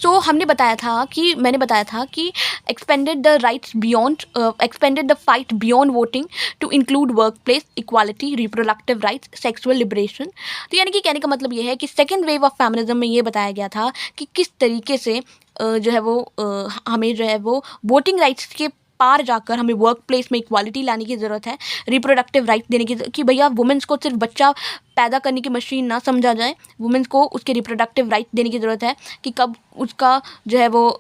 हमने बताया था कि मैंने बताया था कि expanded the fight beyond voting to include workplace equality, reproductive rights, sexual liberation. तो यानी कि कहने का मतलब ये है कि सेकेंड वेव ऑफ फेमिनिज्म में ये बताया गया था कि किस तरीके से जो है वो हमें जो है वो वोटिंग राइट्स के पार जाकर हमें वर्क प्लेस में इक्वालिटी लाने की ज़रूरत है, रिप्रोडक्टिव राइट देने की, कि भैया वुमेंस को सिर्फ बच्चा पैदा करने की मशीन ना समझा जाए, वुमेंस को उसके रिप्रोडक्टिव राइट देने की ज़रूरत है कि कब उसका जो है वो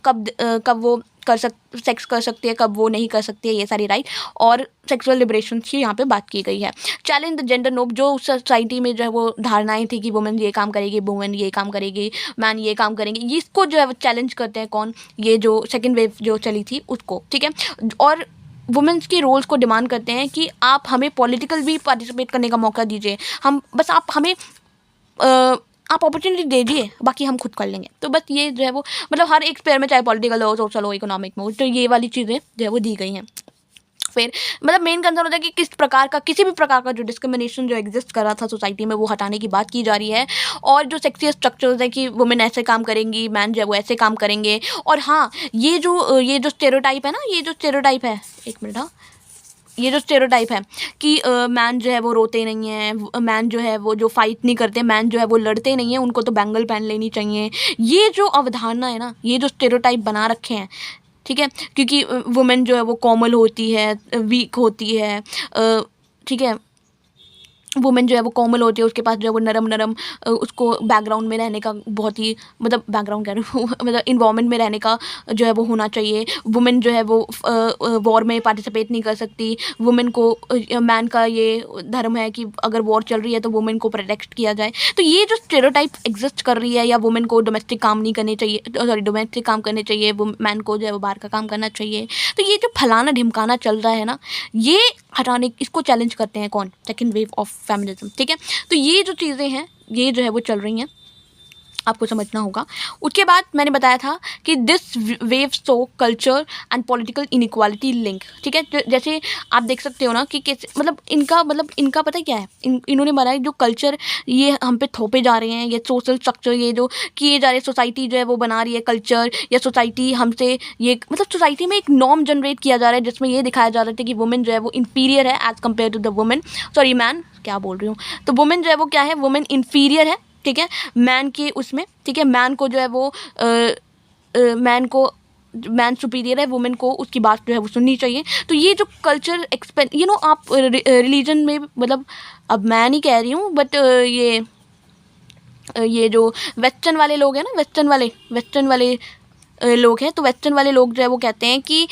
कब वो सेक्स कर सकती है, कब वो नहीं कर सकती है, ये सारी राइट। और सेक्सुअल लिबरेशन की यहाँ पे बात की गई है। चैलेंज द जेंडर नोब, जो उस सोसाइटी में जो है वो धारणाएं थी कि वुमेन ये काम करेगी, वुमेन ये काम करेगी, मैन ये काम करेंगे, ये इसको जो है वो चैलेंज करते हैं कौन, ये जो सेकेंड वेव जो चली थी उसको, ठीक है। और वुमेन्स के रोल्स को डिमांड करते हैं कि आप हमें पॉलिटिकल भी पार्टिसिपेट करने का मौका दीजिए, हम बस आप हमें आप अपॉर्चुनिटी दे दिए, बाकी हम खुद कर लेंगे। तो बस ये जो है वो मतलब हर एक स्फेयर में, चाहे पॉलिटिकल हो, सोशल हो, इकोनॉमिक में हो, तो ये वाली चीज़ें जो है वो दी गई हैं। फिर मतलब मेन कंसर्न होता है कि किस प्रकार का, किसी भी प्रकार का जो डिस्क्रिमिनेशन जो एग्जिस्ट कर रहा था सोसाइटी में, वो हटाने की बात की जा रही है। और जो सेक्सी स्ट्रक्चर्स है कि वुमेन ऐसे काम करेंगी, मैन जो है वो ऐसे काम करेंगे। और हाँ, ये जो स्टेरियोटाइप है ना, ये जो स्टेरियोटाइप है, एक मिनट, हाँ, ये जो स्टेरियोटाइप है कि मैन जो है वो रोते नहीं हैं, मैन जो है वो जो फाइट नहीं करते, मैन जो है वो लड़ते नहीं हैं, उनको तो बैंगल पहन लेनी चाहिए, ये जो अवधारणा है ना, ये जो स्टेरियोटाइप बना रखे हैं, ठीक है, क्योंकि वुमेन जो है वो कोमल होती है, वीक होती है, ठीक है, वुमेन जो है वो कोमल होती है, उसके पास जो है वो नरम उसको बैकग्राउंड में रहने का बहुत ही, मतलब बैकग्राउंड कह रही हूँ मतलब इन्वायरमेंट में रहने का जो है वो होना चाहिए। वुमेन जो है वो वॉर में पार्टिसिपेट नहीं कर सकती। वुमेन को मैन का ये धर्म है कि अगर वॉर चल रही है तो वुमेन को प्रोटेक्ट किया जाए। तो ये जो स्टेरियोटाइप एग्जिस्ट कर रही है, या वुमेन को डोमेस्टिक काम नहीं करने चाहिए, सॉरी डोमेस्टिक काम करने चाहिए, मैन को जो है वो बाहर का काम करना चाहिए, तो ये जो फलाना ढिमकाना चल रहा है ना, ये हटाने, इसको चैलेंज करते हैं कौन, सेकेंड वेव ऑफ फेमिनिज्म, ठीक है। तो ये जो चीज़ें हैं ये जो है वो चल रही हैं, आपको समझना होगा। उसके बाद मैंने बताया था कि this wave so culture and political inequality link, ठीक है। जैसे आप देख सकते हो ना कि कैसे मतलब इनका पता है क्या है, इन्होंने बनाया जो कल्चर ये हम पे थोपे जा रहे हैं, ये सोशल स्ट्रक्चर ये जो किए जा रहे हैं, सोसाइटी जो है वो बना रही है कल्चर, या सोसाइटी हमसे ये मतलब सोसाइटी में एक नॉर्म जनरेट किया जा रहा है जिसमें ये दिखाया जा रहा है कि वुमेन जो है वो इंफीरियर है as compared to the women, sorry man, क्या बोल रही हूँ, तो वुमेन जो है वो क्या है, वुमेन इंफीरियर है, ठीक है, मैन के उसमें, ठीक है। मैन को जो है वो मैन सुपीरियर है, वुमेन को उसकी बात जो है वो सुननी चाहिए। तो ये जो कल्चर आप रिलीजन में, मतलब अब मैं नहीं कह रही हूँ, बट ये जो वेस्टर्न वाले लोग हैं ना, वेस्टर्न वाले लोग हैं, तो वेस्टर्न वाले लोग जो है वो कहते हैं कि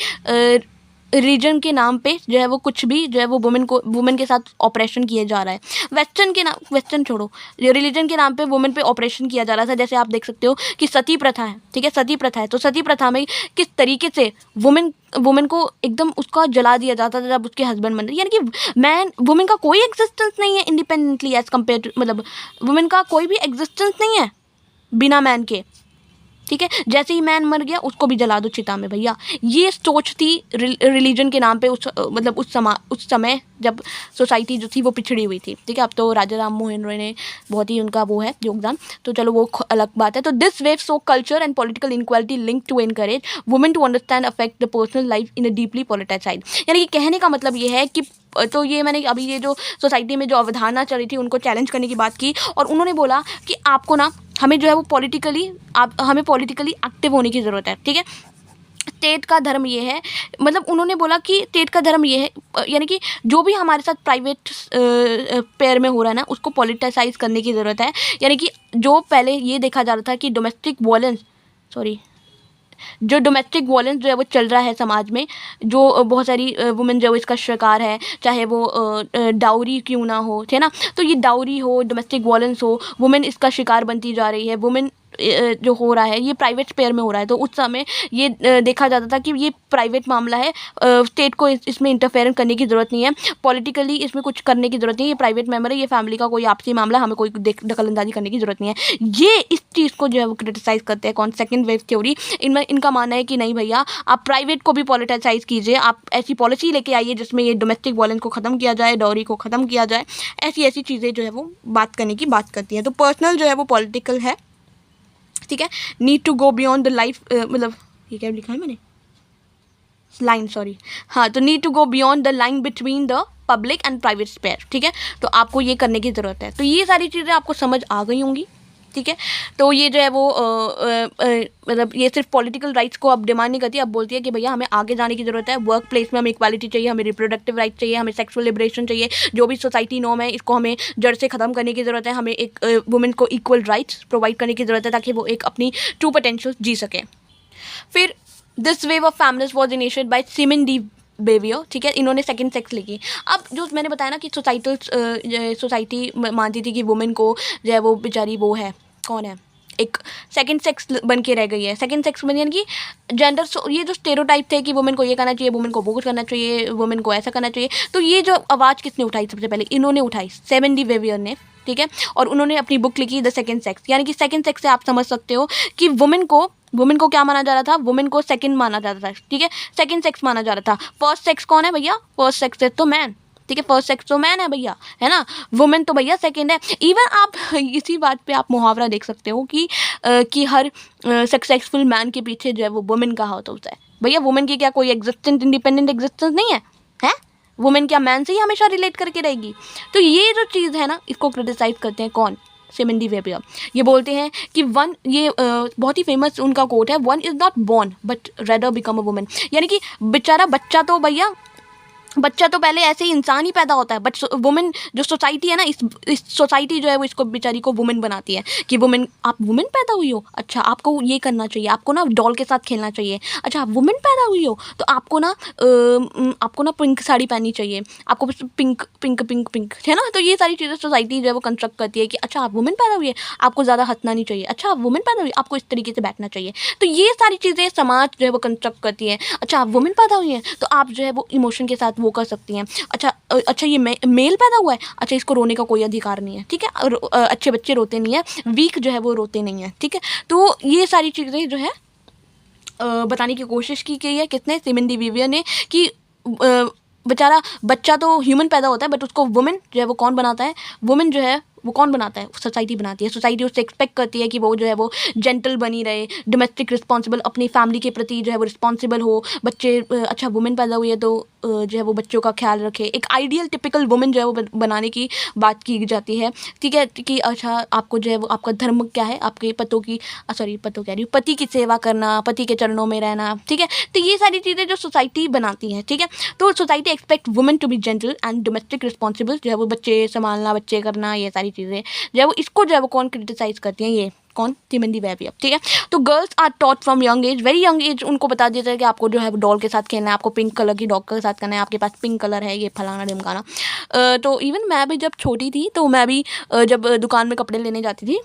रिलीजन के नाम पे जो है वो कुछ भी जो है वो वुमेन के साथ ऑपरेशन किए जा रहा है। वेस्टर्न छोड़ो, रिलीजन के नाम पे वुमेन पे ऑपरेशन किया जा रहा था। जैसे आप देख सकते हो कि सती प्रथा है, ठीक है, सती प्रथा है, तो सती प्रथा में किस तरीके से वुमेन को एकदम उसका जला दिया जाता था जब उसके हस्बैंड बन रहे, यानी कि वुमेन का कोई एग्जिस्टेंस नहीं है इंडिपेंडेंटली एज कम्पेयर टू, मतलब वुमेन का कोई भी एग्जिस्टेंस नहीं है बिना मैन के, ठीक है। जैसे ही मैन मर गया उसको भी जला दो चिता में, भैया। ये सोच थी रिलीजन के नाम पे उस समय जब सोसाइटी जो थी वो पिछड़ी हुई थी, ठीक है। अब तो राजा राम मोहन रॉय ने बहुत ही उनका वो है योगदान, तो चलो वो अलग बात है। तो this wave so culture and political inequality link to encourage women to understand affect the personal life in a deeply politicised, यानी कि कहने का मतलब ये है कि तो ये मैंने अभी ये जो सोसाइटी में जो अवधारणा चल रही थी उनको चैलेंज करने की बात की, और उन्होंने बोला कि आपको ना हमें जो है वो हमें पॉलिटिकली एक्टिव होने की ज़रूरत है, ठीक है। स्टेट का धर्म ये है, मतलब उन्होंने बोला कि स्टेट का धर्म ये है, यानी कि जो भी हमारे साथ प्राइवेट पेयर में हो रहा है ना उसको पॉलिटिसाइज करने की ज़रूरत है। यानी कि जो पहले ये देखा जा रहा था कि जो डोमेस्टिक वायलेंस जो है वो चल रहा है समाज में, जो बहुत सारी वुमेन जो है इसका शिकार है, चाहे वो डाउरी क्यों ना हो, है ना, तो ये डाउरी हो, डोमेस्टिक वायलेंस हो, वुमेन इसका शिकार बनती जा रही है। वुमेन जो हो रहा है ये प्राइवेट स्पेयर में हो रहा है, तो उस समय ये देखा जाता था कि ये प्राइवेट मामला है, स्टेट को इसमें इंटरफेरेंस करने की ज़रूरत नहीं है, पॉलिटिकली इसमें कुछ करने की ज़रूरत नहीं है, ये प्राइवेट मेंबर है, ये फैमिली का कोई आपसी मामला, हमें कोई दखलंदाजी करने की ज़रूरत नहीं है। ये इस चीज़ को जो है वो क्रिटिसाइज़ करते हैं कौन, सेकेंड वेव थ्योरी। इनका मानना है कि नहीं भैया, आप प्राइवेट को भी पॉलिटिसाइज कीजिए, आप ऐसी पॉलिसी लेके आइए जिसमें ये डोमेस्टिक वायलेंस को ख़त्म किया जाए, डॉरी को ख़त्म किया जाए, ऐसी चीज़ें जो है वो बात करने की बात करती हैं। तो पर्सनल जो है वो पॉलिटिकल है, ठीक है, need to go beyond the life, मतलब ये क्या लिखा है मैंने, लाइन, सॉरी, हाँ, तो need to go beyond the line between the public and private sphere, ठीक है, तो आपको ये करने की ज़रूरत है। तो ये सारी चीज़ें आपको समझ आ गई होंगी, ठीक है। तो ये जो है वो मतलब ये सिर्फ पॉलिटिकल राइट्स को अब डिमांड नहीं करती, अब बोलती है कि भैया हमें आगे जाने की ज़रूरत है, वर्क प्लेस में हमें इक्वालिटी चाहिए, हमें रिप्रोडक्टिव राइट चाहिए, हमें सेक्सुअल लिबरेशन चाहिए, जो भी सोसाइटी नॉर्म है इसको हमें जड़ से ख़त्म करने की ज़रूरत है, हमें एक वुमेन को इक्वल राइट्स प्रोवाइड करने की ज़रूरत है ताकि वो एक अपनी ट्रू पोटेंशियल जी सके। फिर this wave of feminism was initiated by Simone de Beauvoir, ठीक है, इन्होंने सेकंड सेक्स लिखी। अब जो मैंने बताया ना कि सोसाइटी मानती थी कि वुमेन को जो है वो बेचारी वो है, कौन है, एक सेकंड सेक्स बन के रह गई है। सेकंड सेक्स बन यानी कि जेंडर, ये जो स्टेरियोटाइप थे कि वुमेन को ये करना चाहिए, वुमेन को वो कुछ करना चाहिए, वुमेन को ऐसा करना चाहिए, तो ये जो आवाज़ किसने उठाई सबसे पहले, इन्होंने उठाई, सिमन डी बेवियर ने, ठीक है, और उन्होंने अपनी बुक लिखी द सेकंड सेक्स। यानी कि सेकंड सेक्स से आप समझ सकते हो कि वुमेन को क्या माना जा रहा था, वुमेन को सेकंड माना जा रहा था, ठीक है, सेकंड सेक्स माना जा रहा था। फर्स्ट सेक्स कौन है भैया, फर्स्ट सेक्स है तो मैन, ठीक है, फर्स्ट सेक्स तो मैन है भैया, है ना, वुमेन तो भैया सेकंड है। इवन आप इसी बात पे आप मुहावरा देख सकते हो कि हर सक्सेसफुल मैन के पीछे जो है वो वुमेन का हाथ होता है। भैया वुमेन की क्या कोई एग्जिस्टेंट इंडिपेंडेंट एग्जिस्टेंस नहीं है? वुमेन क्या मैन से ही हमेशा रिलेट करके रहेगी? तो ये जो चीज़ है ना, इसको क्रिटिसाइज करते हैं कौन, सिमन डी बेवियर। ये बोलते हैं कि बहुत ही फेमस उनका कोट है, one is not born but rather become a women. यानी कि बेचारा बच्चा तो पहले ऐसे ही इंसान ही पैदा होता है, बट वुमेन जो सोसाइटी है ना, इस सोसाइटी जो है वो इसको बेचारी को वुमेन बनाती है कि वुमेन, आप वुमेन पैदा हुई हो, अच्छा आपको ये करना चाहिए, आपको ना डॉल के साथ खेलना चाहिए, अच्छा आप वुमेन पैदा हुई हो तो आपको ना पिंक साड़ी पहननी चाहिए, आपको पिंक पिंक पिंक पिंक, है ना। तो ये सारी चीज़ें सोसाइटी जो है वो कंस्ट्रक्ट करती है कि अच्छा आप वुमेन पैदा हुई है, आपको ज़्यादा हंसना नहीं चाहिए, अच्छा आप वुमेन पैदा हुई आपको इस तरीके से बैठना चाहिए। तो ये सारी चीज़ें समाज जो है वो कंस्ट्रक्ट करती है। अच्छा आप वुमेन पैदा हुई हैं तो आप जो है वो इमोशन के साथ वो कर सकती हैं। अच्छा ये मेल पैदा हुआ है, अच्छा इसको रोने का कोई अधिकार नहीं है, ठीक है, और अच्छे बच्चे रोते नहीं हैं, वीक जो है वो रोते नहीं हैं, ठीक है। तो ये सारी चीज़ें जो है बताने की कोशिश की गई है किसने, सिमन डी बेवियर ने, कि बेचारा बच्चा तो ह्यूमन पैदा होता है बट उसको वुमेन जो है वो कौन बनाता है, वुमेन जो है वो कौन बनाता है, सोसाइटी बनाती है। सोसाइटी उससे एक्सपेक्ट करती है कि वो जो है वो जेंटल बनी रहे, डोमेस्टिक रिस्पॉन्सिबल, अपनी फैमिली के प्रति जो है वो रिस्पॉन्सिबल हो, बच्चे अच्छा वुमेन पैदा हुई है तो जो है वो बच्चों का ख्याल रखे, एक आइडियल टिपिकल वुमेन जो है वो बनाने की बात की जाती है, ठीक है, कि अच्छा आपको जो है वो आपका धर्म क्या है, आपके पति की सेवा करना, पति के चरणों में रहना, ठीक है। तो ये सारी चीज़ें जो सोसाइटी बनाती है, ठीक है, तो society expect women to be gentle and domestic responsible, जो है वो बच्चे संभालना, बच्चे करना, ये सारी चीज़ें जो है वो इसको जो है वो कौन क्रिटिसाइज करती हैं, ये कौन, सिमन डी बेवियर, ठीक है। तो girls are taught from young age, very young age उनको बता देता है कि आपको जो है डॉल के साथ खेलना है, आपको पिंक कलर की डॉग के साथ करना है, आपके पास पिंक कलर है, ये फलाना ढिमकाना। तो इवन मैं भी जब छोटी थी तो मैं भी जब दुकान में कपड़े लेने जाती थी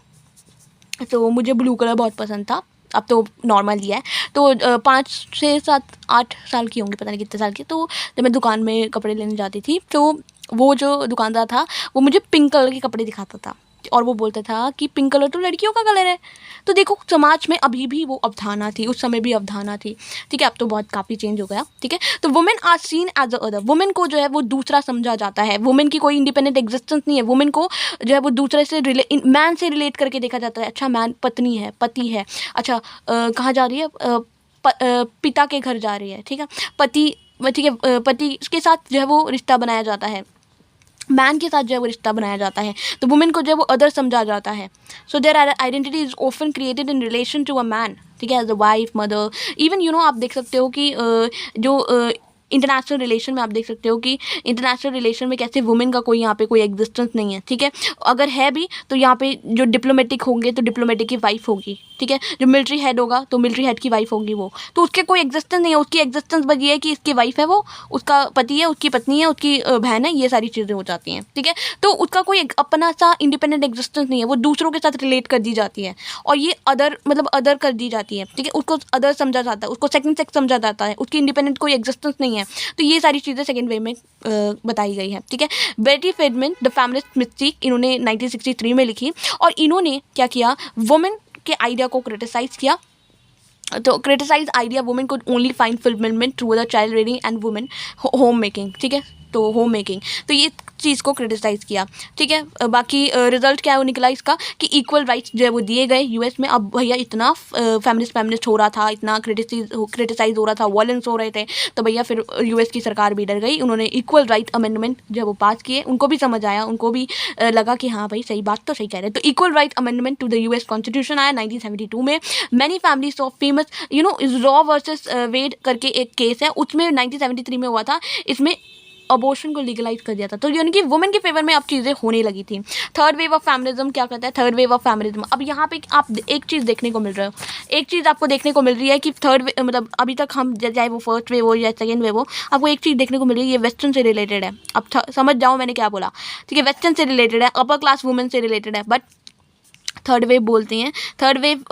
तो मुझे ब्लू कलर बहुत पसंद था, अब तो नॉर्मल ही है। तो 5 6 7 8 साल की होंगी, पता नहीं कितने साल की, तो जब मैं दुकान में कपड़े लेने जाती थी तो वो जो दुकानदार था वो मुझे पिंक कलर के कपड़े दिखाता था और वो बोलता था कि पिंक कलर तो लड़कियों का कलर है। तो देखो समाज में अभी भी वो अवधारणा थी, उस समय भी अवधारणा थी, ठीक है, अब तो बहुत काफ़ी चेंज हो गया, ठीक है। तो women are seen as a other, women को जो है वो दूसरा समझा जाता है, वुमेन की कोई इंडिपेंडेंट एग्जिस्टेंस नहीं है, वुमेन को जो है वो दूसरे से मैन से रिलेट करके देखा जाता है। अच्छा मैन पत्नी है, पति है, अच्छा कहाँ जा रही है, पिता के घर जा रही है, ठीक है, ठीक है, पति के साथ जो है वो रिश्ता बनाया जाता है, मैन के साथ जो है वो रिश्ता बनाया जाता है। तो वुमेन को जो है वो अदर समझा जाता है। So their identity is often created in relation to a man, ठीक है, as a wife, mother, even आप देख सकते हो कि जो इंटरनेशनल रिलेशन में आप देख सकते हो कि इंटरनेशनल रिलेशन में कैसे वुमेन का कोई यहाँ पे कोई एग्जिस्टेंस नहीं है, ठीक है। अगर है भी तो यहाँ पे जो डिप्लोमेटिक होंगे तो डिप्लोमेटिक की वाइफ होगी, ठीक है, जो मिलिट्री हेड होगा तो मिलिट्री हेड की वाइफ होगी, वो तो उसके कोई एग्जिस्टेंस नहीं है, उसकी एग्जिस्टेंस बस ये है कि इसकी वाइफ है, वो उसका पति है, उसकी पत्नी है, उसकी बहन है, ये सारी चीज़ें हो जाती हैं, ठीक है। तो उसका कोई अपना सा इंडिपेंडेंट एग्जिस्टेंस नहीं है, वो दूसरों के साथ रिलेट कर दी जाती है और ये अदर कर दी जाती है, ठीक है, उसको अदर समझा जाता है, उसको सेकंड सेक्स समझा जाता है, उसकी इंडिपेंडेंट कोई एग्जिस्टेंस नहीं है। तो ये सारी चीज़ें सेकेंड वे में बताई गई है, ठीक है। बेटी फेडमैन द फेमिनिस्ट मिस्टीक इन्होंने 1963 में लिखी और इन्होंने क्या किया, वुमेन के आइडिया को क्रिटिसाइज किया। तो क्रिटिसाइज आइडिया वुमेन को only find fulfilment through the child rearing and women home making, ठीक है, तो होम मेकिंग, तो ये चीज़ को क्रिटिसाइज़ किया, ठीक है। बाकी रिजल्ट क्या निकला इसका कि इक्वल राइट्स जो है वो दिए गए यूएस में। अब भैया इतना फेमिनिस्ट हो रहा था, इतना क्रिटिसाइज हो रहा था, वॉयलेंस हो रहे थे, तो भैया फिर यूएस की सरकार भी डर गई, उन्होंने इक्वल राइट अमेंडमेंट जो है वो पास किए। उनको भी समझ आया, उनको भी लगा कि हाँ भाई सही बात तो सही कह रहे हैं। तो equal right amendment to the US constitution आया 1972 में। Many families of famous Roe versus Wade करके एक केस है, उसमें 1973 में हुआ था। इसमें अबॉर्शन को लीगलाइज कर दिया था, तो यानी कि वुमेन के फेवर में अब चीज़ें होने लगी थी। थर्ड वेव ऑफ फेमिनिज्म क्या कहता है? थर्ड वेव ऑफ फेमिनिज्म, अब यहाँ पे आप एक चीज़ देखने को मिल रहा है, एक चीज़ आपको देखने को मिल रही है कि थर्ड मतलब अभी तक हम चाहे वो फर्स्ट वेव हो या सेकेंड वेव हो, आपको एक चीज़ देखने को मिल रही है, ये वेस्टर्न से रिलेटेड है। अब समझ जाओ मैंने क्या बोला, ठीक है, वेस्टर्न से रिलेटेड है, अपर क्लास वुमेन से रिलेटेड है, बट थर्ड वेव बोलते हैं। थर्ड वेव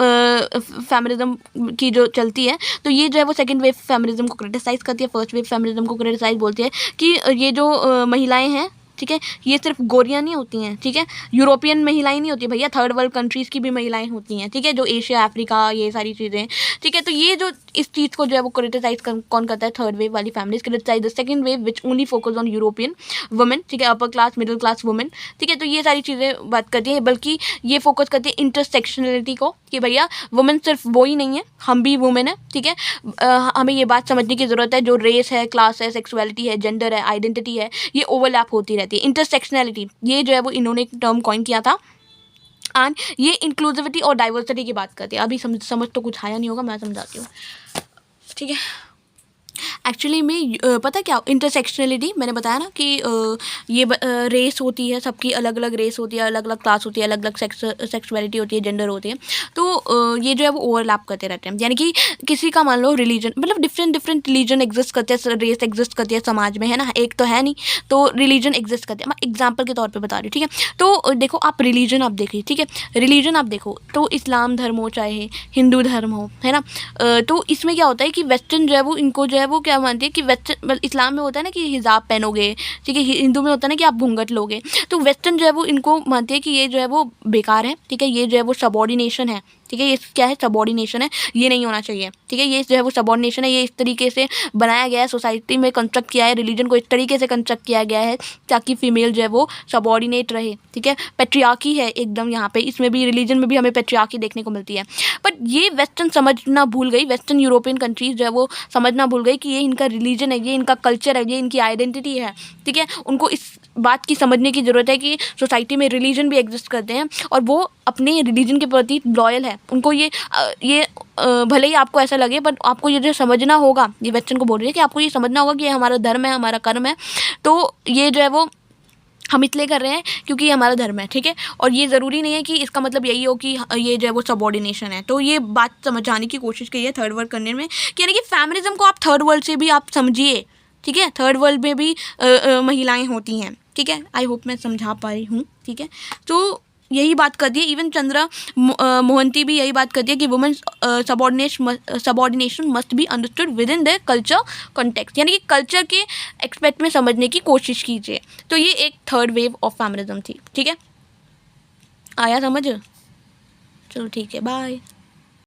फेमिनिज्म की जो चलती है, तो ये जो है वो सेकंड वेव फेमिनिज्म को क्रिटिसाइज़ करती है, फर्स्ट वेव फेमिनिज्म को क्रिटिसाइज़ बोलती है कि ये जो महिलाएं हैं, ठीक है, ये सिर्फ गोरियां नहीं होती हैं, ठीक है, यूरोपियन महिलाएं नहीं होती भैया, थर्ड वर्ल्ड कंट्रीज़ की भी महिलाएं होती हैं, ठीक है, जो एशिया अफ्रीका ये सारी चीज़ें, ठीक है। तो ये जो इस चीज़ को जो है वो क्रिटिसाइज़ कौन करता है? थर्ड वेव वाली families criticise the second wave which only focus on European women, ठीक है, upper class middle class women, ठीक है। तो ये सारी चीज़ें बात करती हैं, बल्कि ये फोकस करती है इंटरसेक्शनलिटी को कि भैया वुमेन सिर्फ वो ही नहीं है, हम भी वुमेन है, ठीक है। हमें ये बात समझने की ज़रूरत है, जो रेस है, क्लास है, सेक्सुअलिटी है, जेंडर है, आइडेंटिटी है, ये ओवरलैप होती रहती है। इंटरसेक्शनलिटी ये जो है वो इन्होंने एक टर्म कॉइन किया था, एंड ये इंक्लूसिविटी और डाइवर्सिटी की बात करती है। अभी समझ तो कुछ आया नहीं होगा, मैं समझाती हूँ, ठीक है। एक्चुअली में पता क्या, इंटरसेक्शनलिटी मैंने बताया ना कि ये रेस होती है, सबकी अलग अलग रेस होती है, अलग अलग क्लास होती है, अलग अलग सेक्सुअलिटी होती है, जेंडर होती है, तो ये जो है वो ओवरलैप करते रहते हैं। यानी कि किसी का मान लो रिलीजन, मतलब डिफरेंट रिलीजन एग्जिस्ट करते हैं, रेस एग्जिस्ट करती है समाज में, है ना, एक तो है नहीं, तो रिलीजन एग्जिस्ट करते हैं। मैं एग्जाम्पल के तौर पर बता रही हूँ, ठीक है। तो देखो आप रिलीजन आप देखिए, ठीक है, रिलीजन आप देखो तो इस्लाम धर्म हो चाहे हिंदू धर्म हो, है ना, तो इसमें क्या होता है कि वेस्टर्न जो है वो इनको जो है वो क्या मानती है कि वेस्टर्न, मतलब इस्लाम में होता है ना कि हिजाब पहनोगे, ठीक है, हिंदू में होता है ना कि आप घूंघट लोगे, तो वेस्टर्न जो है वो इनको मानती है कि ये जो है वो बेकार है, ठीक है, ये जो है वो सबॉर्डिनेशन है, ठीक है, ये क्या है? सबॉर्डिनेशन है, ये नहीं होना चाहिए, ठीक है, ये जो है वो सबॉर्डिनेशन है, ये इस तरीके से बनाया गया है, सोसाइटी में कंस्ट्रक्ट किया है, रिलीजन को इस तरीके से कंस्ट्रक्ट किया गया है ताकि फीमेल जो है वो सबॉर्डिनेट रहे, ठीक है। पेट्रियार्की है एकदम यहाँ पे, इसमें भी रिलीजन में भी हमें पेट्रियार्की देखने को मिलती है। बट ये वेस्टर्न समझना भूल गई, वेस्टर्न यूरोपियन कंट्रीज जो है वो समझना भूल गई कि ये इनका रिलीजन है, ये इनका कल्चर है, ये इनकी आइडेंटिटी है, ठीक है। उनको इस बात की समझने की ज़रूरत है कि सोसाइटी में रिलीजन भी एग्जिस्ट करते हैं और वो अपने रिलीजन के प्रति लॉयल है। उनको ये भले ही आपको ऐसा लगे, बट आपको ये जो समझना होगा, ये वेस्टर्न को बोल रही है कि आपको ये समझना होगा कि ये हमारा धर्म है, हमारा कर्म है, तो ये जो है वो हम इसलिए कर रहे हैं क्योंकि ये हमारा धर्म है, ठीक है। और ये ज़रूरी नहीं है कि इसका मतलब यही हो कि ये जो है वो सबॉर्डिनेशन है। तो ये बात समझाने की कोशिश की है थर्ड वर्ल्ड करने में, कि यानी कि फेमिनिज्म को आप थर्ड वर्ल्ड से भी आप समझिए, ठीक है। थर्ड वर्ल्ड में भी महिलाएं होती हैं, ठीक है। आई होप मैं समझा पाई हूँ, ठीक है। तो यही बात करती है, इवन चंद्रा मोहंती भी यही बात करती है कि women subordination must be understood with in the culture context, यानी कि कल्चर के एक्सपेक्ट में समझने की कोशिश कीजिए। तो ये एक थर्ड वेव ऑफ फेमिनिज्म थी, ठीक है। आया समझ? चलो ठीक है, बाय।